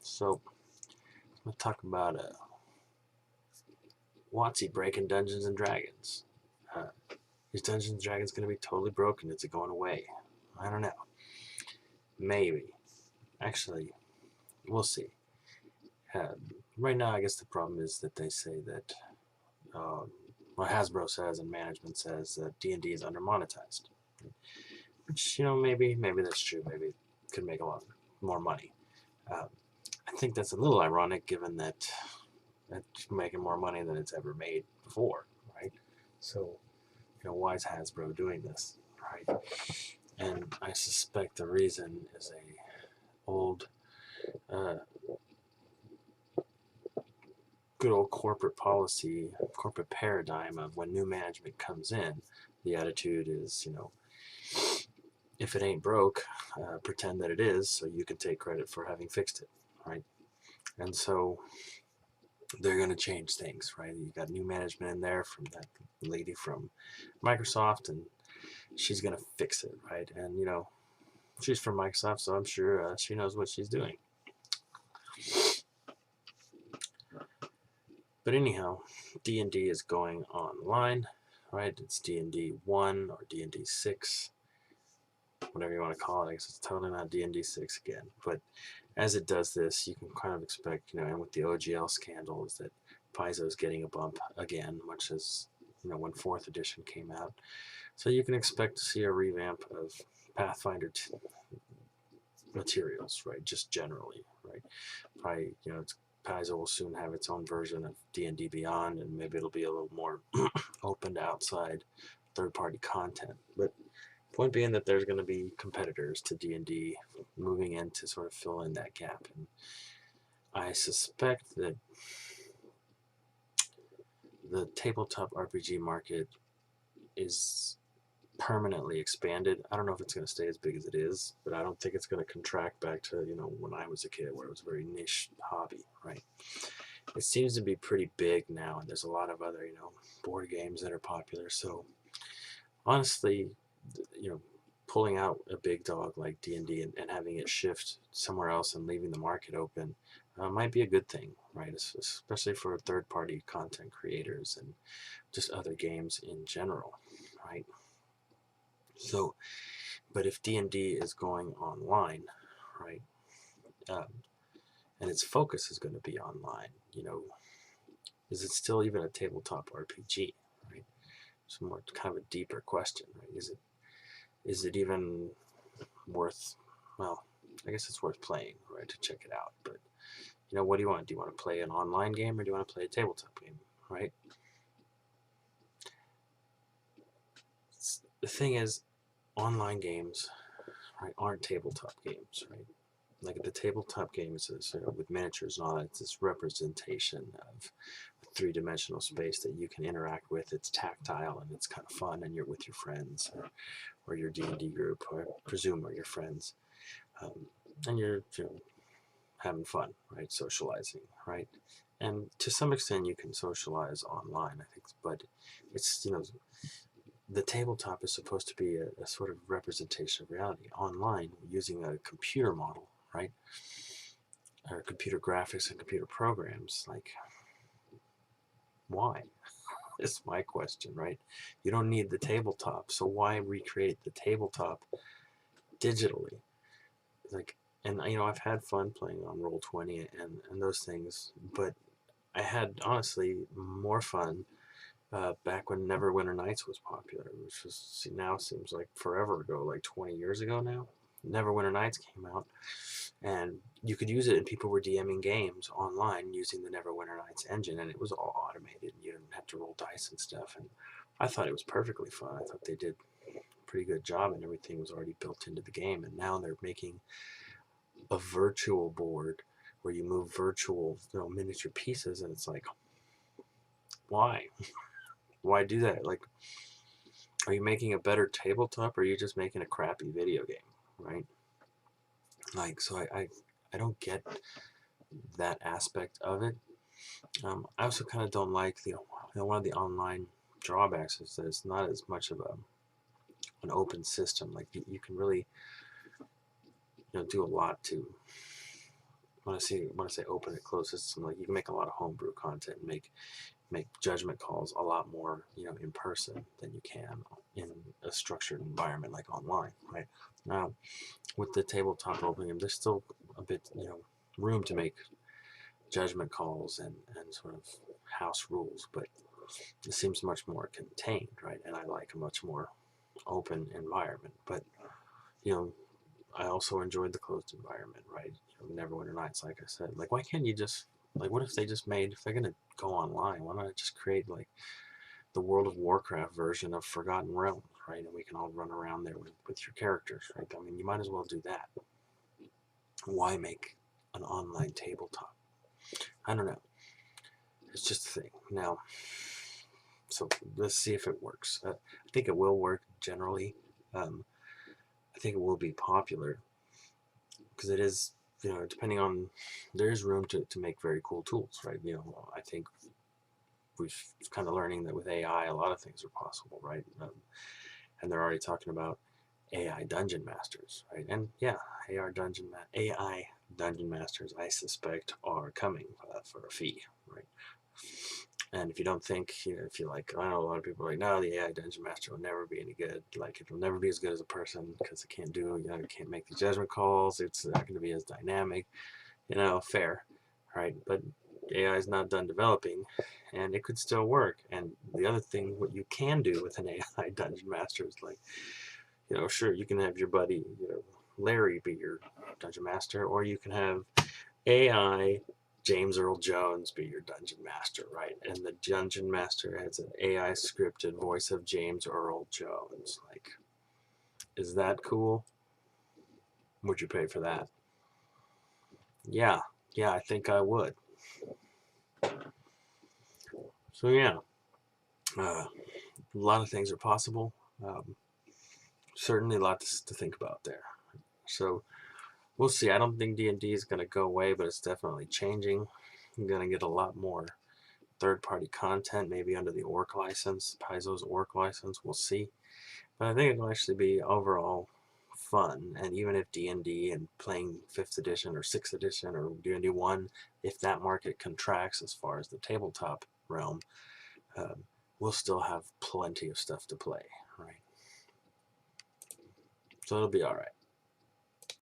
So, let's talk about WotC breaking Dungeons and Dragons. Is Dungeons and Dragons going to be totally broken? Is it going away? I don't know. Maybe. Actually, we'll see. Right now, I guess the problem is that they say that, what Hasbro says and management says that D&D is under-monetized. Which, maybe that's true. Maybe it could make a lot more money. I think that's a little ironic given that it's making more money than it's ever made before, right? So, why is Hasbro doing this, right? And I suspect the reason is a old, good old corporate policy, corporate paradigm of when new management comes in, the attitude is, if it ain't broke, pretend that it is so you can take credit for having fixed it, right? And so they're going to change things, right? You got new management in there from that lady from Microsoft, and she's going to fix it, right? And, she's from Microsoft, so I'm sure she knows what she's doing. But anyhow, D&D is going online, right? It's D&D 1 or D&D 6, whatever you want to call it. I guess it's totally not D&D 6 again. But as it does this, you can kind of expect, and with the OGL scandal, is that Paizo's getting a bump again, much as, when 4th edition came out. So you can expect to see a revamp of Pathfinder materials, right? Just generally, right? Probably, Paizo will soon have its own version of D&D Beyond, and maybe it'll be a little more open to outside third-party content. But point being that there's going to be competitors to D&D moving in to sort of fill in that gap. And I suspect that the tabletop RPG market is permanently expanded. I don't know if it's going to stay as big as it is, but I don't think it's going to contract back to, when I was a kid, where it was a very niche hobby, right? It seems to be pretty big now, and there's a lot of other, board games that are popular. So honestly, pulling out a big dog like D&D and having it shift somewhere else and leaving the market open might be a good thing, right? Especially for third-party content creators and just other games in general, right? So, but if D&D is going online, right, and its focus is going to be online, is it still even a tabletop RPG, right? It's more kind of a deeper question, right? Is it even worth, well, I guess it's worth playing, right, to check it out. But, what do you want? Do you want to play an online game or do you want to play a tabletop game, right? The thing is, online games, right, aren't tabletop games, right? Like the tabletop games is, with miniatures and all that, it's this representation of a three-dimensional space that you can interact with. It's tactile and it's kind of fun, and you're with your friends or your D&D group, or presume are your friends, and you're having fun, right? Socializing, right? And to some extent, you can socialize online, I think, but it's the tabletop is supposed to be a sort of representation of reality online using a computer model, right? Or computer graphics and computer programs. Like, why? Is my question, right? You don't need the tabletop, so why recreate the tabletop digitally? Like, and I've had fun playing on Roll20 and those things, but I had honestly more fun back when Neverwinter Nights was popular, which was now seems like forever ago, like 20 years ago now. Neverwinter Nights came out, and you could use it, and people were DMing games online using the Neverwinter Nights engine, and it was all automated, and you didn't have to roll dice and stuff. And I thought it was perfectly fun. I thought they did a pretty good job, and everything was already built into the game. And now they're making a virtual board where you move virtual, miniature pieces, and it's like, why? Why do that? Like, are you making a better tabletop, or are you just making a crappy video game, right? Like, so I don't get that aspect of it. I also kind of don't like, one of the online drawbacks is that it's not as much of an open system. Like, you can really, do a lot to when I say open and closed system, like you can make a lot of homebrew content and make judgment calls a lot more, in person than you can in a structured environment like online, right? Now, with the tabletop opening, there's still a bit, room to make judgment calls and sort of house rules, but it seems much more contained, right? And I like a much more open environment, but I also enjoyed the closed environment, right? Neverwinter Nights, like I said, like why can't you just, like, what if they just made, if they're gonna go online, why not just create like the World of Warcraft version of Forgotten Realms, right? And we can all run around there with your characters, right? I mean, you might as well do that. Why make an online tabletop? I don't know. It's just a thing. Now, so let's see if it works. I think it will work generally. I think it will be popular because it is, depending on, there is room to make very cool tools, right? I think we've kind of learning that with AI, a lot of things are possible, right? And they're already talking about AI dungeon masters, right? And yeah, AI dungeon masters, I suspect, are coming for a fee, right? And if you don't think, if you're like, I know a lot of people are like, no, the AI dungeon master will never be any good. Like, it'll never be as good as a person because it can't do, it can't make the judgment calls. It's not going to be as dynamic, fair, right? But AI is not done developing, and it could still work. And the other thing, what you can do with an AI dungeon master is like, sure, you can have your buddy, Larry be your dungeon master, or you can have AI James Earl Jones be your dungeon master, right? And the dungeon master has an AI scripted voice of James Earl Jones. Like, is that cool? Would you pay for that? Yeah, I think I would. So yeah, a lot of things are possible. Certainly a lot to think about there. So we'll see. I don't think D&D is going to go away, but it's definitely changing. You're going to get a lot more third-party content, maybe under the Orc license, Paizo's Orc license. We'll see. But I think it'll actually be overall fun. And even if D&D and playing 5th edition or 6th edition or D&D 1, if that market contracts as far as the tabletop realm, we'll still have plenty of stuff to play, right? So it'll be all right.